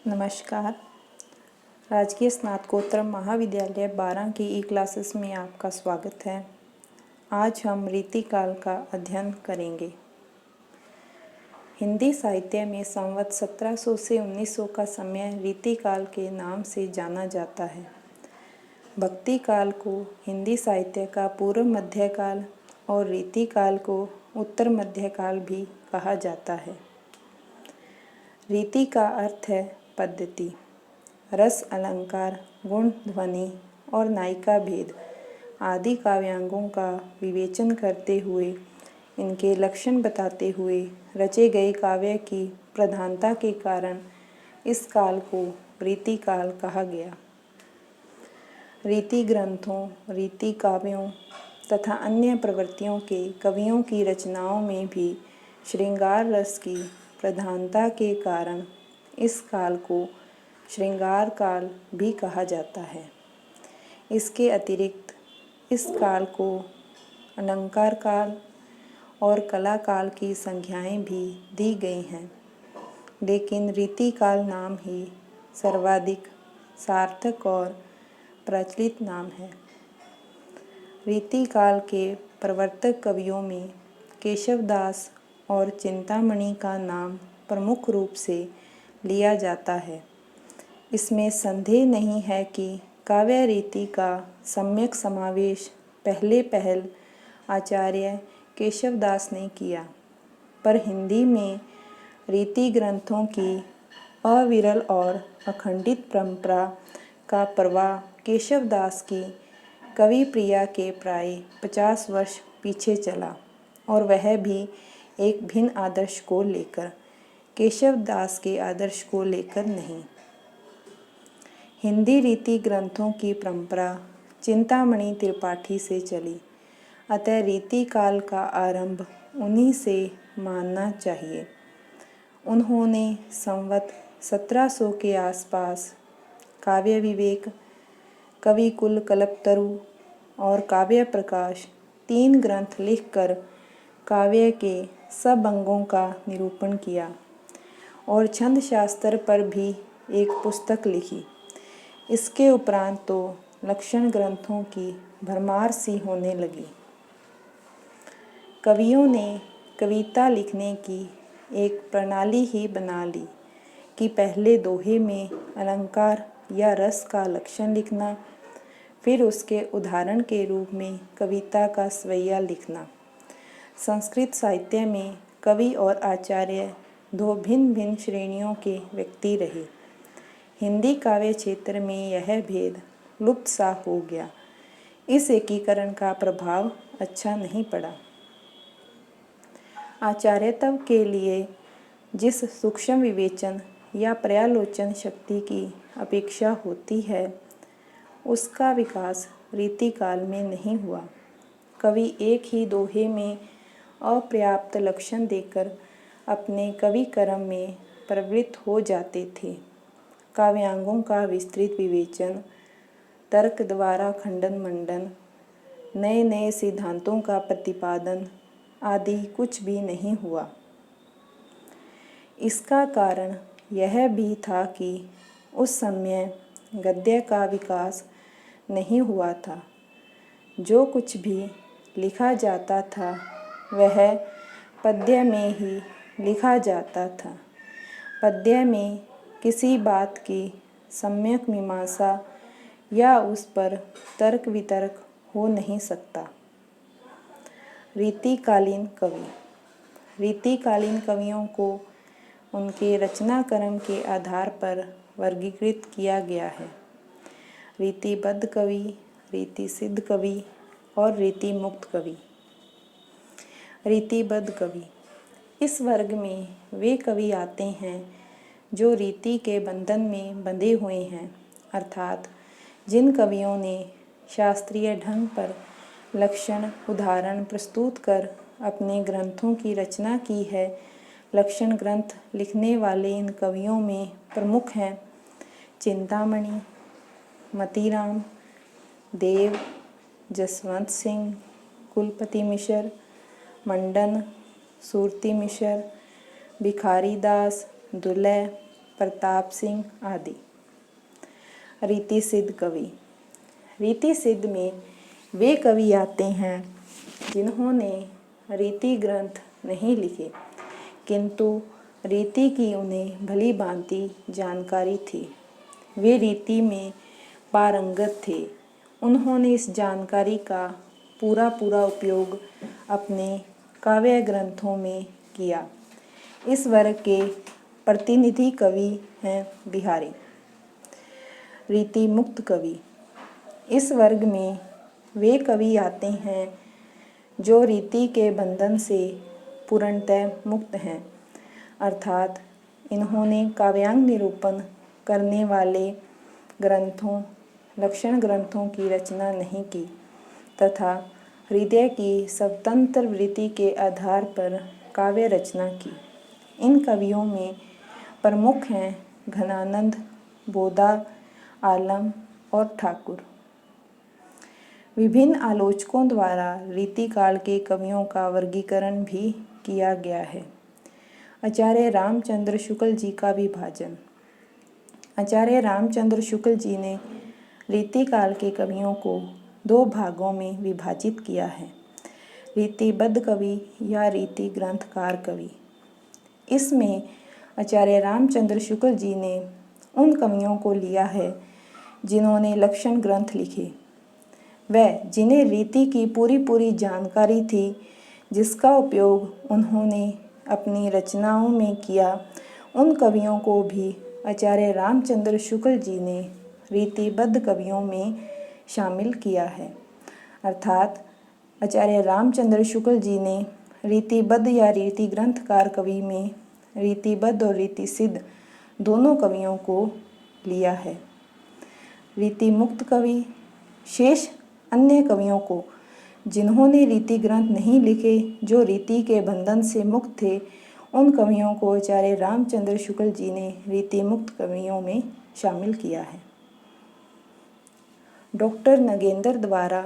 नमस्कार। राजकीय स्नातकोत्तर महाविद्यालय 12 की ई क्लासेस में आपका स्वागत है। आज हम रीतिकाल का अध्ययन करेंगे। हिंदी साहित्य में संवत 1700 से 1900 का समय रीतिकाल के नाम से जाना जाता है। भक्ति काल को हिंदी साहित्य का पूर्व मध्यकाल और रीतिकाल को उत्तर मध्यकाल भी कहा जाता है। रीति का अर्थ है पद्धति, रस, अलंकार, गुण, ध्वनि और नायिका भेद आदि काव्यांगों का विवेचन करते हुए इनके लक्षण बताते हुए रचे गए काव्य की प्रधानता के कारण इस काल को रीति काल कहा गया। रीति ग्रंथों, रीति काव्यों तथा अन्य प्रवृत्तियों के कवियों की रचनाओं में भी श्रृंगार रस की प्रधानता के कारण इस काल को श्रृंगार काल भी कहा जाता है। इसके अतिरिक्त इस काल को अलंकार काल और कला काल की संज्ञाएं भी दी गई हैं, लेकिन रीति काल नाम ही सर्वाधिक सार्थक और प्रचलित नाम है। रीति काल के प्रवर्तक कवियों में केशवदास और चिंतामणि का नाम प्रमुख रूप से लिया जाता है। इसमें संदेह नहीं है कि काव्य रीति का सम्यक समावेश पहल आचार्य केशवदास ने किया, पर हिंदी में रीति ग्रंथों की अविरल और अखंडित परंपरा का प्रवाह केशवदास की कवि प्रिया के प्राय 50 वर्ष पीछे चला, और वह भी एक भिन्न आदर्श को लेकर, केशवदास के आदर्श को लेकर नहीं। हिंदी रीति ग्रंथों की परंपरा चिंतामणि त्रिपाठी से चली, अतः रीति काल का आरंभ उन्हीं से मानना चाहिए। उन्होंने संवत 1700 के आसपास काव्य विवेक, कविकुल कल्पतरु और काव्य प्रकाश 3 ग्रंथ लिखकर काव्य के सब अंगों का निरूपण किया और छंद शास्त्र पर भी एक पुस्तक लिखी। इसके उपरांत तो लक्षण ग्रंथों की भरमार सी होने लगी। कवियों ने कविता लिखने की एक प्रणाली ही बना ली कि पहले दोहे में अलंकार या रस का लक्षण लिखना, फिर उसके उदाहरण के रूप में कविता का स्वैया लिखना। संस्कृत साहित्य में कवि और आचार्य 2 भिन्न श्रेणियों के व्यक्ति रहे। हिंदी काव्य क्षेत्र में यह भेद लुप्त सा हो गया। इस एकीकरण का प्रभाव अच्छा नहीं पड़ा। आचार्यत्व के लिए जिस सूक्ष्म विवेचन या पर्यालोचन शक्ति की अपेक्षा होती है, उसका विकास रीतिकाल में नहीं हुआ। कवि एक ही दोहे में अपर्याप्त लक्षण देकर अपने कवि कर्म में प्रवृत्त हो जाते थे। काव्यांगों का विस्तृत विवेचन, तर्क द्वारा खंडन मंडन, नए नए सिद्धांतों का प्रतिपादन आदि कुछ भी नहीं हुआ। इसका कारण यह भी था कि उस समय गद्य का विकास नहीं हुआ था। जो कुछ भी लिखा जाता था वह पद्य में ही लिखा जाता था। पद्य में किसी बात की सम्यक मीमांसा या उस पर तर्क वितर्क हो नहीं सकता। रीतिकालीन कवि। रीतिकालीन कवियों को उनके रचना क्रम के आधार पर वर्गीकृत किया गया है। रीतिबद्ध कवि, रीति सिद्ध कवि और रीति मुक्त कवि। रीतिबद्ध कवि, इस वर्ग में वे कवि आते हैं जो रीति के बंधन में बंधे हुए हैं, अर्थात जिन कवियों ने शास्त्रीय ढंग पर लक्षण उदाहरण प्रस्तुत कर अपने ग्रंथों की रचना की है। लक्षण ग्रंथ लिखने वाले इन कवियों में प्रमुख हैं चिंतामणि, मतीराम, देव, जसवंत सिंह, कुलपति मिश्र, मंडन, सूरती मिश्र, भिखारी दास, दुल्लह, प्रताप सिंह आदि। रीति सिद्ध कवि। रीति सिद्ध में वे कवि आते हैं जिन्होंने रीति ग्रंथ नहीं लिखे, किंतु रीति की उन्हें भली भांति जानकारी थी। वे रीति में पारंगत थे। उन्होंने इस जानकारी का पूरा उपयोग अपने काव्य ग्रंथों में किया। इस वर्ग के प्रतिनिधि कवि हैं बिहारी। रीति मुक्त कवि। इस वर्ग में वे कवि आते हैं जो रीति के बंधन से पूर्णतः मुक्त हैं, अर्थात इन्होंने काव्यांग निरूपण करने वाले ग्रंथों, लक्षण ग्रंथों की रचना नहीं की तथा हृदय की स्वतंत्र वृत्ति के आधार पर काव्य रचना की। इन कवियों में प्रमुख हैं घनानंद, बोधा, आलम और ठाकुर। विभिन्न आलोचकों द्वारा रीतिकाल के कवियों का वर्गीकरण भी किया गया है। आचार्य रामचंद्र शुक्ल जी का विभाजन। आचार्य रामचंद्र शुक्ल जी ने रीतिकाल के कवियों को दो भागों में विभाजित किया है, रीतिबद्ध कवि या रीति ग्रंथकार कवि। इसमें आचार्य रामचंद्र शुक्ल जी ने उन कवियों को लिया है जिन्होंने लक्षण ग्रंथ लिखे, वह जिन्हें रीति की पूरी जानकारी थी, जिसका उपयोग उन्होंने अपनी रचनाओं में किया। उन कवियों को भी आचार्य रामचंद्र शुक्ल जी ने रीतिबद्ध कवियों में शामिल किया है, अर्थात आचार्य रामचंद्र शुक्ल जी ने रीतिबद्ध या रीति ग्रंथकार कवि में रीतिबद्ध और रीति सिद्ध दोनों कवियों को लिया है। रीति मुक्त कवि शेष अन्य कवियों को जिन्होंने रीति ग्रंथ नहीं लिखे, जो रीति के बंधन से मुक्त थे, उन कवियों को आचार्य रामचंद्र शुक्ल जी ने रीति मुक्त कवियों में शामिल किया है। डॉक्टर नगेंद्र द्वारा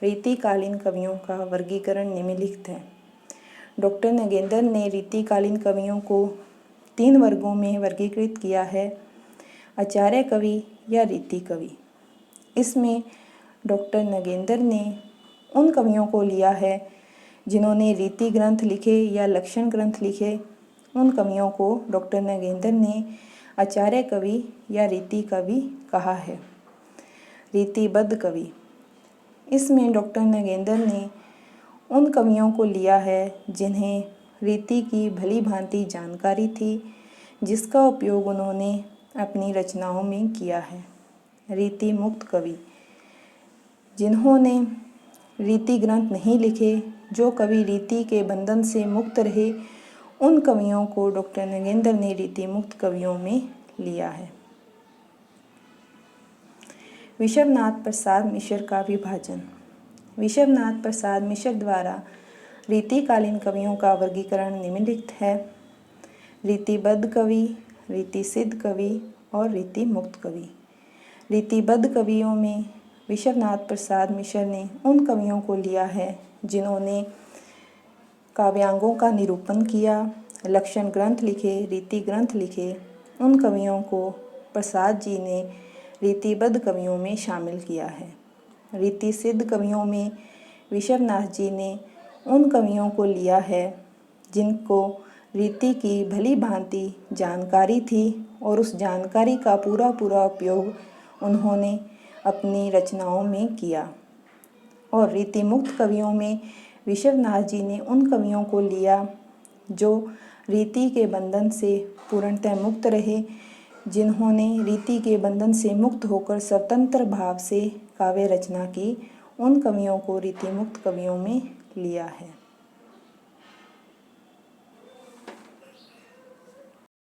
रीतिकालीन कवियों का वर्गीकरण निम्नलिखित है। डॉक्टर नगेंद्र ने रीतिकालीन कवियों को 3 वर्गों में वर्गीकृत किया है, आचार्य कवि या रीति कवि। इसमें डॉक्टर नगेंद्र ने उन कवियों को लिया है जिन्होंने रीति ग्रंथ लिखे या लक्षण ग्रंथ लिखे। उन कवियों को डॉक्टर नगेंद्र ने आचार्य कवि या रीति कवि कहा है। रीतिबद्ध कवि। इसमें डॉक्टर नगेंद्र ने उन कवियों को लिया है जिन्हें रीति की भली भांति जानकारी थी, जिसका उपयोग उन्होंने अपनी रचनाओं में किया है। रीति मुक्त कवि। जिन्होंने रीति ग्रंथ नहीं लिखे, जो कवि रीति के बंधन से मुक्त रहे, उन कवियों को डॉक्टर नगेंद्र ने रीति मुक्त कवियों में लिया है। विश्वनाथ प्रसाद मिश्र का विभाजन। विश्वनाथ प्रसाद मिश्र द्वारा रीतिकालीन कवियों का वर्गीकरण निम्नलिखित है। रीतिबद्ध कवि, रीति सिद्ध कवि और रीति मुक्त कवि। रीतिबद्ध कवियों में विश्वनाथ प्रसाद मिश्र ने उन कवियों को लिया है जिन्होंने काव्यांगों का निरूपण किया, लक्षण ग्रंथ लिखे, रीति ग्रंथ लिखे। उन कवियों को प्रसाद जी ने रीतिबद्ध कवियों में शामिल किया है। रीति सिद्ध कवियों में विश्वनाथ जी ने उन कवियों को लिया है जिनको रीति की भली भांति जानकारी थी और उस जानकारी का पूरा उपयोग उन्होंने अपनी रचनाओं में किया। और रीति मुक्त कवियों में विश्वनाथ जी ने उन कवियों को लिया जो रीति के बंधन से पूर्णतः मुक्त रहे, जिन्होंने रीति के बंधन से मुक्त होकर स्वतंत्र भाव से काव्य रचना की। उन कवियों को रीति मुक्त कवियों में लिया है।